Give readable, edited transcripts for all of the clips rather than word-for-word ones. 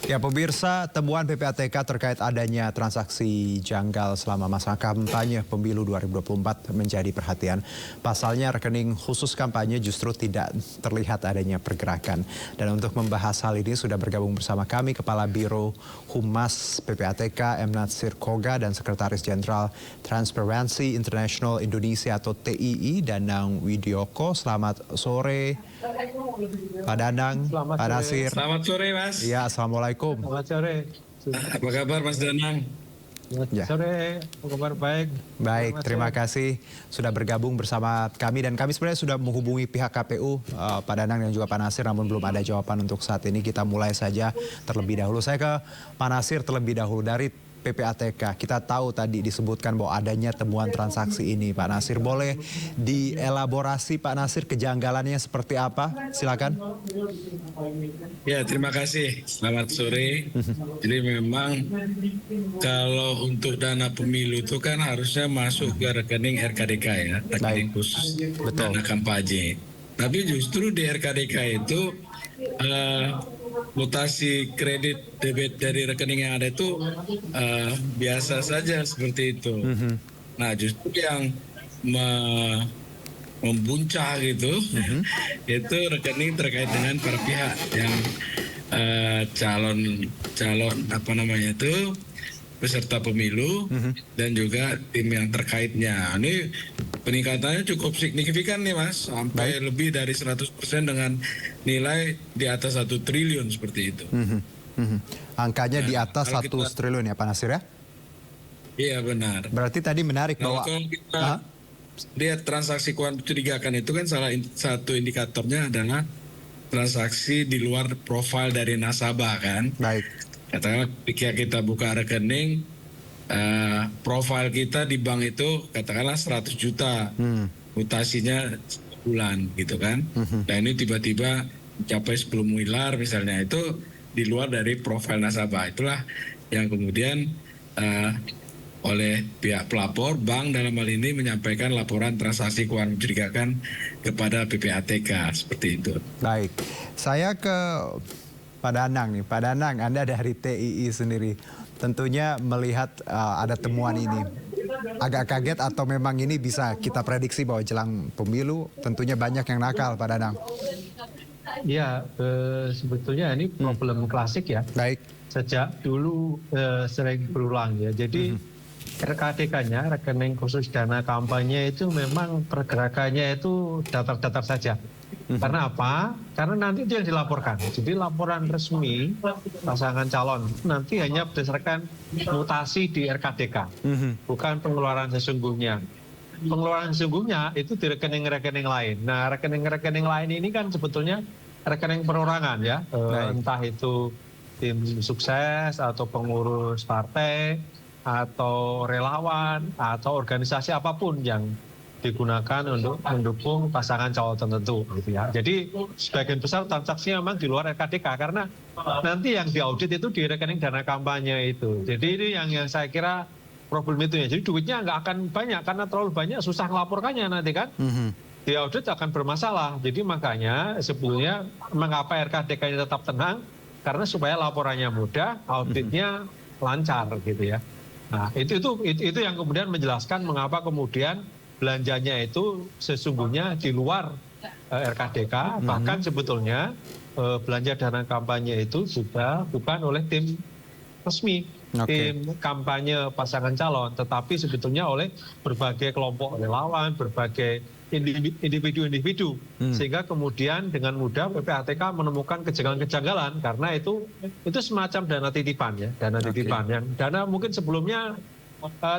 Ya pemirsa, temuan PPATK terkait adanya transaksi janggal selama masa kampanye pemilu 2024 menjadi perhatian. Pasalnya rekening khusus kampanye justru tidak terlihat adanya pergerakan. Dan untuk membahas hal ini sudah bergabung bersama kami Kepala Biro Humas PPATK M. Natsir Koga dan Sekretaris Jenderal Transparency International Indonesia atau TII Danang Widyoko. Selamat sore Pak Danang, Pak Nasir. Selamat sore Mas. Ya, Assalamualaikum. Selamat sore. Apa kabar Mas Danang? Ya. Sore, apa kabar? Baik. Baik, terima kasih sudah bergabung bersama kami dan kami sebenarnya sudah menghubungi pihak KPU, Pak Danang dan juga Pak Nasir, namun belum ada jawaban untuk saat ini. Kita mulai saja terlebih dahulu. Saya ke Pak Nasir terlebih dahulu dari PPATK. Kita tahu tadi disebutkan bahwa adanya temuan transaksi ini, Pak Nasir. Boleh dielaborasi Pak Nasir kejanggalannya seperti apa? Silakan. Ya, terima kasih. Selamat sore. Jadi memang kalau untuk dana pemilu itu kan harusnya masuk ke rekening RKDK ya, rekening khusus dana kampanye. Tapi justru di RKDK itu mutasi kredit debit dari rekening yang ada itu biasa saja seperti itu. Nah, justru yang membuncah gitu, itu rekening terkait dengan para pihak yang calon apa namanya itu peserta pemilu dan juga tim yang terkaitnya. Ini peningkatannya cukup signifikan nih Mas, sampai lebih dari 100% dengan nilai di atas 1 triliun seperti itu. Angkanya di atas 1 triliun ya Pak Nasir ya? Iya benar. Berarti tadi menarik bahwa kalau kita lihat transaksi keuangan mencurigakan itu kan salah satu indikatornya adalah transaksi di luar profil dari nasabah kan. Baik. Katakanlah ketika kita buka rekening, profil kita di bank itu katakanlah 100 juta, mutasinya bulan gitu kan. Dan ini tiba-tiba mencapai 10 miliar misalnya, itu di luar dari profil nasabah. Itulah yang kemudian oleh pihak pelapor, bank dalam hal ini menyampaikan laporan transaksi keuangan mencurigakan kepada PPATK seperti itu. Baik, saya ke Pak Danang nih. Pak Danang, Anda dari TII sendiri tentunya melihat ada temuan ini. Agak kaget atau memang ini bisa kita prediksi bahwa jelang pemilu tentunya banyak yang nakal, Pak Danang? Ya, sebetulnya ini problem klasik ya. Baik. Sejak dulu sering berulang ya. Jadi RKDK-nya, rekening khusus dana kampanye itu memang pergerakannya itu datar-datar saja. Karena apa? Karena nanti itu yang dilaporkan. Jadi laporan resmi pasangan calon nanti hanya berdasarkan mutasi di RKDK, bukan pengeluaran sesungguhnya. Pengeluaran sesungguhnya itu di rekening-rekening lain. Nah, rekening-rekening lain ini kan sebetulnya rekening perorangan ya, entah itu tim sukses atau pengurus partai atau relawan atau organisasi apapun yang digunakan untuk mendukung pasangan calon tertentu gitu ya. Jadi sebagian besar transaksinya memang di luar RKDK karena nanti yang diaudit itu di rekening dana kampanye itu. Jadi ini yang saya kira problem itu ya. Jadi duitnya nggak akan banyak karena terlalu banyak susah melaporkannya nanti kan. Diaudit akan bermasalah. Jadi makanya sebetulnya mengapa RKDK-nya tetap tenang karena supaya laporannya mudah, auditnya lancar gitu ya. Nah, itu yang kemudian menjelaskan mengapa kemudian belanjanya itu sesungguhnya di luar RKDK, bahkan sebetulnya belanja dana kampanye itu juga bukan oleh tim resmi, tim kampanye pasangan calon, tetapi sebetulnya oleh berbagai kelompok relawan, berbagai individu-individu, sehingga kemudian dengan mudah PPATK menemukan kejanggalan-kejanggalan karena itu semacam dana titipan ya, dana titipan yang dana mungkin sebelumnya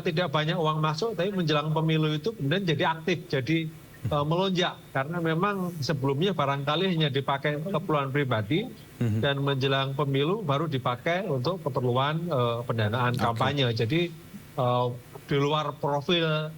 tidak banyak uang masuk, tapi menjelang pemilu itu kemudian jadi aktif, jadi melonjak karena memang sebelumnya barangkali hanya dipakai keperluan pribadi dan menjelang pemilu baru dipakai untuk keperluan pendanaan kampanye. Jadi di luar profil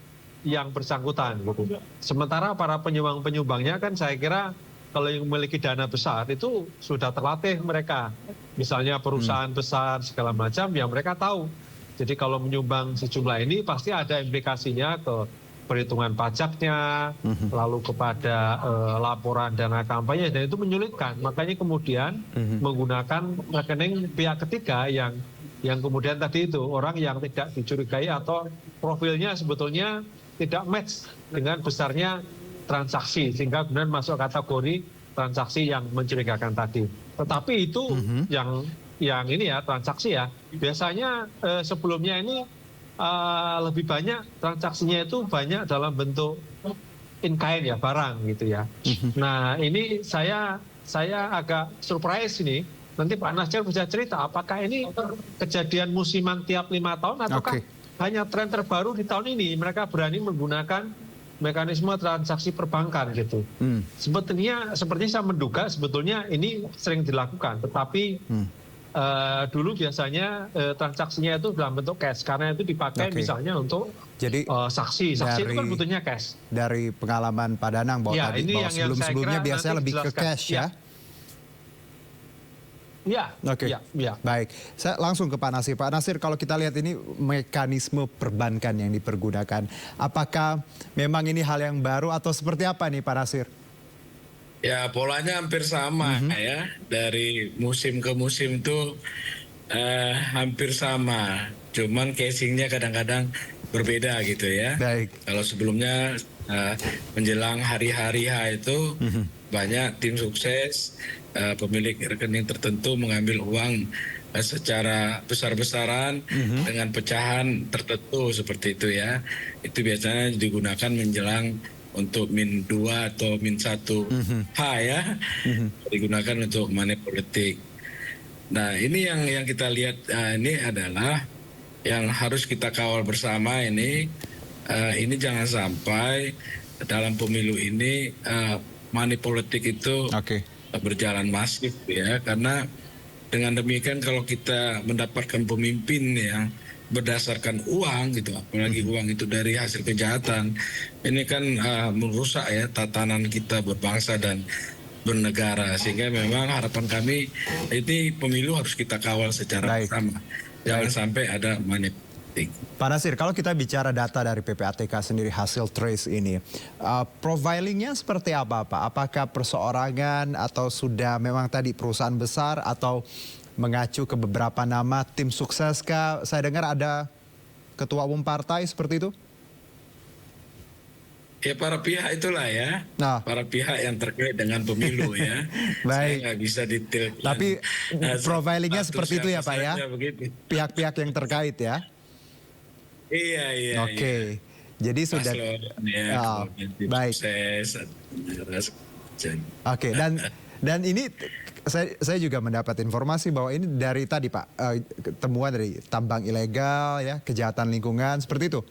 yang bersangkutan gitu. Sementara para penyumbang-penyumbangnya kan saya kira kalau yang memiliki dana besar itu sudah terlatih mereka. Misalnya perusahaan besar segala macam yang mereka tahu. Jadi kalau menyumbang sejumlah ini pasti ada implikasinya ke perhitungan pajaknya, lalu kepada laporan dana kampanye, dan itu menyulitkan. Makanya kemudian menggunakan rekening pihak ketiga yang kemudian tadi itu orang yang tidak dicurigai atau profilnya sebetulnya tidak match dengan besarnya transaksi, sehingga kemudian masuk kategori transaksi yang mencurigakan tadi. Tetapi itu yang ini ya, transaksi ya, biasanya sebelumnya ini lebih banyak transaksinya itu banyak dalam bentuk in kind ya, barang gitu ya. Nah ini saya agak surprise ini. Nanti Pak Nasir bisa cerita apakah ini kejadian musiman tiap 5 tahun ataukah hanya tren terbaru di tahun ini mereka berani menggunakan mekanisme transaksi perbankan gitu. Sepertinya saya menduga sebetulnya ini sering dilakukan, tetapi dulu biasanya transaksinya itu dalam bentuk cash karena itu dipakai misalnya untuk saksi itu kan butuhnya cash. Dari pengalaman Pak Danang bahwa ya, tadi bahwa sebelumnya biasanya lebih ke cash ya. Ya, ya. Baik. Saya langsung ke Pak Nasir. Pak Nasir, kalau kita lihat ini mekanisme perbankan yang dipergunakan, apakah memang ini hal yang baru atau seperti apa nih Pak Nasir? Ya, polanya hampir sama ya. Dari musim ke musim itu hampir sama. Cuman casingnya kadang-kadang berbeda gitu ya. Baik. Kalau sebelumnya menjelang hari-hari H itu banyak tim sukses, pemilik rekening tertentu mengambil uang secara besar-besaran dengan pecahan tertentu seperti itu ya. Itu biasanya digunakan menjelang untuk min 2 atau min 1 H ya. Digunakan untuk money politik. Nah ini yang kita lihat ini adalah yang harus kita kawal bersama ini jangan sampai dalam pemilu ini money politik itu berjalan masif ya, karena dengan demikian kalau kita mendapatkan pemimpin yang berdasarkan uang gitu, apalagi uang itu dari hasil kejahatan, ini kan merusak ya tatanan kita berbangsa dan bernegara, sehingga memang harapan kami ini pemilu harus kita kawal secara bersama, jangan sampai ada money politik. Pak Nasir, kalau kita bicara data dari PPATK sendiri hasil trace ini, profilingnya seperti apa Pak? Apakah perseorangan atau sudah memang tadi perusahaan besar atau mengacu ke beberapa nama tim sukses kah? Saya dengar ada ketua umum partai seperti itu? Ya para pihak itulah ya, para pihak yang terkait dengan pemilu ya. Baik. Saya nggak bisa detail. Tapi profilingnya seperti itu ya Pak ya? Pihak-pihak yang terkait ya? Iya. Oke. Jadi sudah baik. Oke, dan ini saya juga mendapat informasi bahwa ini dari tadi Pak, temuan dari tambang ilegal ya, kejahatan lingkungan seperti itu.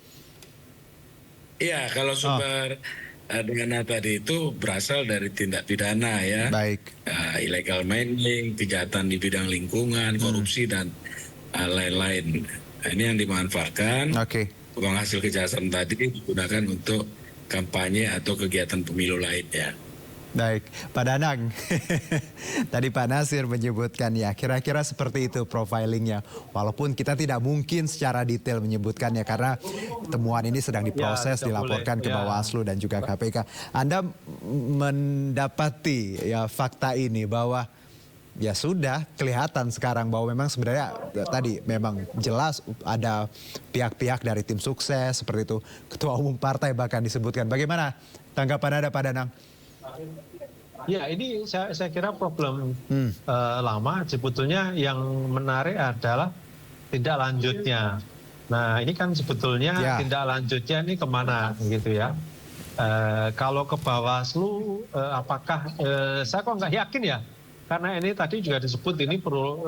Iya, kalau sumber dana tadi itu berasal dari tindak pidana ya. Baik. Illegal mining, kejahatan di bidang lingkungan, korupsi dan lain-lain. Nah, ini yang dimanfaatkan. Uang hasil kejahatan tadi digunakan untuk kampanye atau kegiatan pemilu lainnya. Baik, Pak Danang. Tadi Pak Nasir menyebutkan ya, kira-kira seperti itu profilingnya. Walaupun kita tidak mungkin secara detail menyebutkannya karena temuan ini sedang diproses, dilaporkan ke Bawaslu dan juga KPK. Anda mendapati ya fakta ini bahwa ya sudah kelihatan sekarang bahwa memang sebenarnya tadi memang jelas ada pihak-pihak dari tim sukses seperti itu. Ketua umum partai bahkan disebutkan. Bagaimana tanggapan Anda Pak Danang? Ya ini saya kira problem lama. Sebetulnya yang menarik adalah tindak lanjutnya. Nah ini kan sebetulnya tindak lanjutnya ini kemana gitu ya. Kalau ke Bawaslu apakah saya kok nggak yakin ya. Karena ini tadi juga disebut ini perlu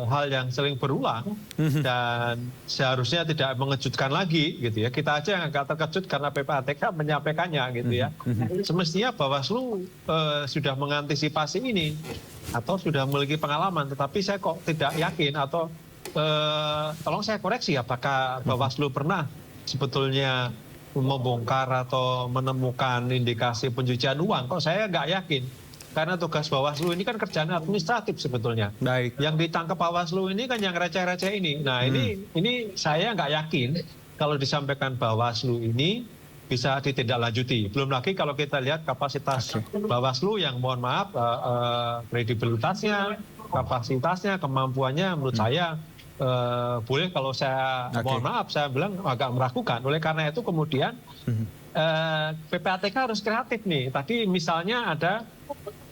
hal yang sering berulang dan seharusnya tidak mengejutkan lagi gitu ya. Kita aja yang agak terkejut karena PPATK menyampaikannya gitu ya. Semestinya Bawaslu sudah mengantisipasi ini atau sudah memiliki pengalaman, tetapi saya kok tidak yakin atau tolong saya koreksi apakah Bawaslu pernah sebetulnya membongkar atau menemukan indikasi pencucian uang. Kok saya nggak yakin. Karena tugas Bawaslu ini kan kerjaan administratif sebetulnya. Baik. Yang ditangkap Bawaslu ini kan yang receh-receh ini. Nah ini saya nggak yakin kalau disampaikan Bawaslu ini bisa ditindaklanjuti. Belum lagi kalau kita lihat kapasitas Bawaslu yang mohon maaf kredibilitasnya, kapasitasnya, kemampuannya menurut saya boleh kalau saya mohon maaf saya bilang agak meragukan. Oleh karena itu kemudian PPATK harus kreatif nih. Tadi misalnya ada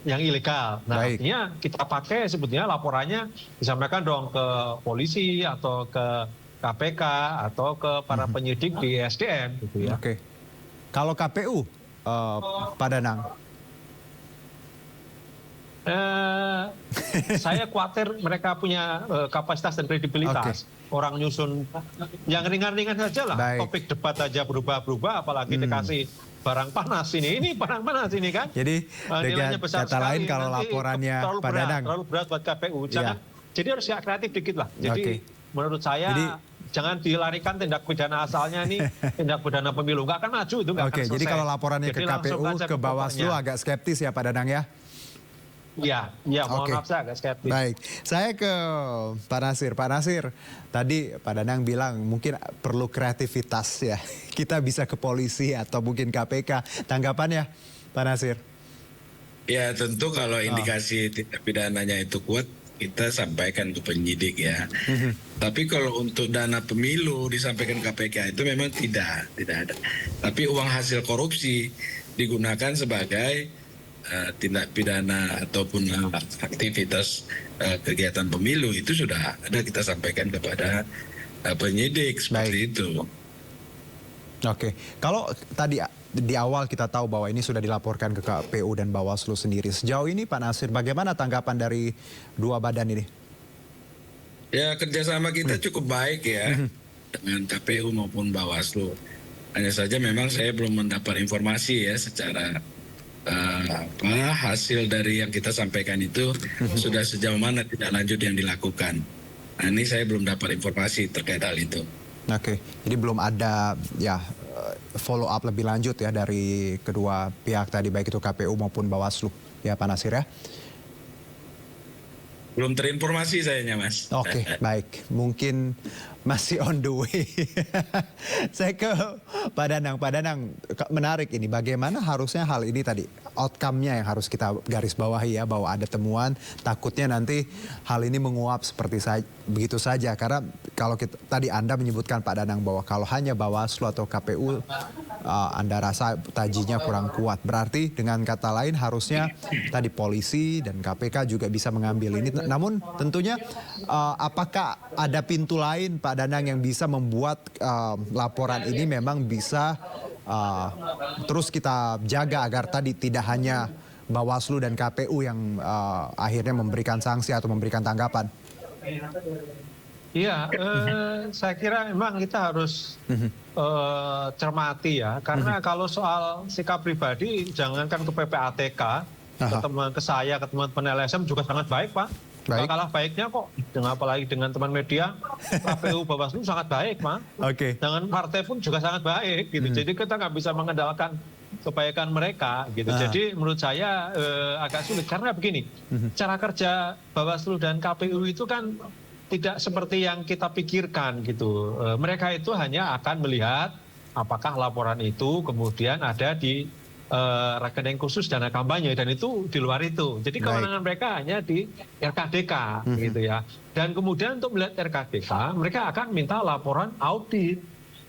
yang ilegal. Nah, artinya kita pakai sebetulnya laporannya disampaikan dong ke polisi atau ke KPK atau ke para penyidik di SDM gitu ya. Oke. Kalau KPU, Pak Danang? Saya khawatir mereka punya kapasitas dan kredibilitas. Orang nyusun yang ringan-ringan saja lah. Topik debat aja berubah-berubah, apalagi dikasih barang panas ini. Ini barang panas ini kan. Jadi dengan kata lain kalau laporannya Pak Danang terlalu berat buat KPU. Jadi harus kreatif dikit lah. Jadi menurut saya jangan dilarikan tindak pidana asalnya nih, tindak pidana pemilu. Nggak akan maju itu, nggak akan selesai. Jadi kalau laporannya ke KPU, ke Bawaslu agak skeptis ya Pak Danang ya? Iya, mohon maaf saya agak skeptis. Baik, saya ke Pak Nasir. Pak Nasir, tadi Pak Danang bilang mungkin perlu kreativitas ya. Kita bisa ke polisi atau mungkin KPK. Tanggapannya Pak Nasir? Ya tentu kalau indikasi tindak pidananya itu kuat, kita sampaikan ke penyidik ya. Tapi kalau untuk dana pemilu disampaikan KPK itu memang tidak ada. Tapi uang hasil korupsi digunakan sebagai tindak pidana ataupun aktivitas kegiatan pemilu itu sudah ada, kita sampaikan kepada penyidik seperti itu. Oke, kalau tadi di awal kita tahu bahwa ini sudah dilaporkan ke KPU dan Bawaslu sendiri. Sejauh ini Pak Nasir, bagaimana tanggapan dari dua badan ini? Ya, kerjasama kita cukup baik ya dengan KPU maupun Bawaslu. Hanya saja memang saya belum mendapat informasi ya secara hasil dari yang kita sampaikan itu sudah sejauh mana tidak lanjut yang dilakukan. Nah, ini saya belum dapat informasi terkait hal itu. Oke, jadi belum ada ya follow up lebih lanjut ya dari kedua pihak tadi, baik itu KPU maupun Bawaslu ya Pak Nasir ya? Belum terinformasi sayanya Mas. Oke, baik. Mungkin masih on the way. Saya ke Pak Danang. Pak Danang, menarik ini. Bagaimana harusnya hal ini tadi, outcome-nya yang harus kita garis bawahi ya, bahwa ada temuan, takutnya nanti hal ini menguap begitu saja. Karena kalau tadi Anda menyebutkan Pak Danang bahwa kalau hanya Bawaslu atau KPU, Anda rasa tajinya kurang kuat. Berarti dengan kata lain harusnya tadi polisi dan KPK juga bisa mengambil ini. Namun tentunya apakah ada pintu lain Pak Danang yang bisa membuat laporan ini memang bisa terus kita jaga agar tadi tidak hanya Bawaslu dan KPU yang akhirnya memberikan sanksi atau memberikan tanggapan? Iya, saya kira memang kita harus cermati ya, karena kalau soal sikap pribadi, jangankan ke PPATK, ke saya, ke teman-teman LSM juga sangat baik Pak. Nggak kalah baiknya kok, apalagi dengan teman media, KPU Bawaslu sangat baik Pak. Dengan partai pun juga sangat baik gitu. Jadi kita nggak bisa mengandalkan kebaikan mereka gitu. Jadi menurut saya agak sulit karena begini, cara kerja Bawaslu dan KPU itu kan tidak seperti yang kita pikirkan gitu. Mereka itu hanya akan melihat apakah laporan itu kemudian ada di rekening khusus dana kampanye, dan itu di luar itu. Jadi kewenangan mereka hanya di RKDK gitu ya. Dan kemudian untuk melihat RKDK, mereka akan minta laporan audit.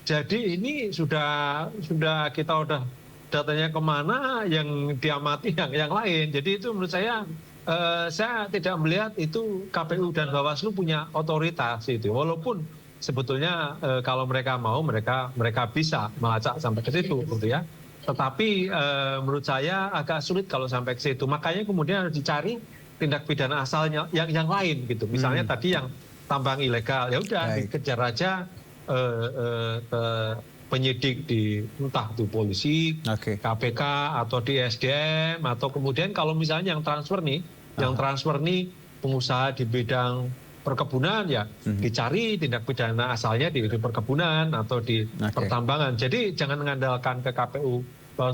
Jadi ini sudah kita udah datanya kemana, yang diamati yang lain. Jadi itu menurut saya tidak melihat itu KPU dan Bawaslu punya otoritas itu. Walaupun sebetulnya kalau mereka mau, mereka bisa melacak sampai ke situ gitu ya. Tetapi menurut saya agak sulit kalau sampai ke situ. Makanya kemudian harus dicari tindak pidana asalnya yang lain gitu. Misalnya tadi yang tambang ilegal, ya udah dikejar aja ke penyidik di entah itu polisi, KPK atau di SDM, atau kemudian kalau misalnya yang transfer nih pengusaha di bidang perkebunan ya dicari tindak pidana asalnya di perkebunan atau di pertambangan. Jadi jangan mengandalkan ke KPU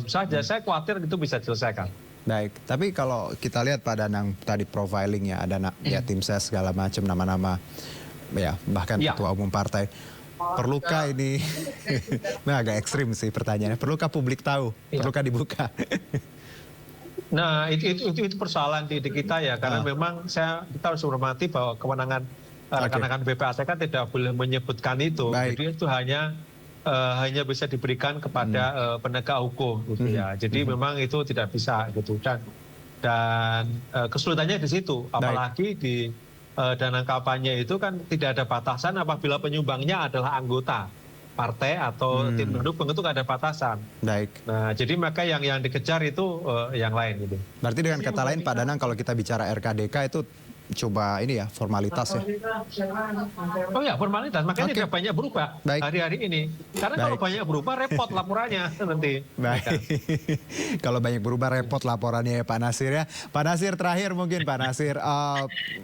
saja. Saya khawatir itu bisa diselesaikan. Baik, tapi kalau kita lihat Pak Danang tadi profilingnya ada ya tim ses segala macam nama-nama ya bahkan ketua umum partai. perlukah ini, nah agak ekstrim sih pertanyaannya, perlukah publik tahu, perlukah dibuka? Nah, itu persoalan di kita ya, karena memang kita harus hormati bahwa kewenangan rekan-rekan BPATK tidak boleh menyebutkan itu. Baik. Jadi itu hanya bisa diberikan kepada penegak hukum, gitu ya. Jadi memang itu tidak bisa, gitu. Dan kesulitannya di situ, apalagi di dana kampanye itu kan tidak ada batasan apabila penyumbangnya adalah anggota partai atau tim pendukung, itu ada batasan. Baik. Nah, jadi maka yang dikejar itu yang lain gitu. Berarti dengan kata lain Pak Danang, kalau kita bicara RKDK itu coba ini ya formalitas ya. Oh ya, formalitas, makanya tidak banyak berubah hari-hari ini. Karena kalau banyak berubah repot laporannya nanti. Baik. Kalau banyak berubah repot laporannya ya Pak Nasir ya. Pak Nasir, terakhir mungkin Pak Nasir,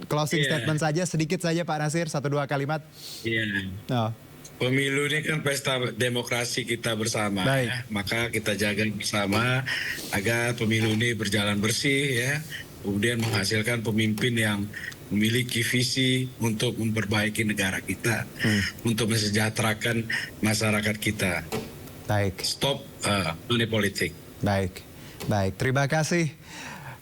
closing statement saja sedikit saja Pak Nasir, 1-2 kalimat. Iya. Pemilu ini kan pesta demokrasi kita bersama, ya. Maka kita jaga bersama agar pemilu ini berjalan bersih, ya. Kemudian menghasilkan pemimpin yang memiliki visi untuk memperbaiki negara kita, untuk mensejahterakan masyarakat kita. Baik. Stop money politik. Baik. Terima kasih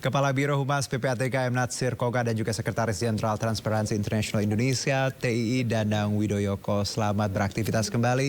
Kepala Biro Humas PPATK M. Natsir Koga dan juga Sekretaris Jenderal Transparency International Indonesia TII Danang Widoyoko. Selamat beraktivitas kembali.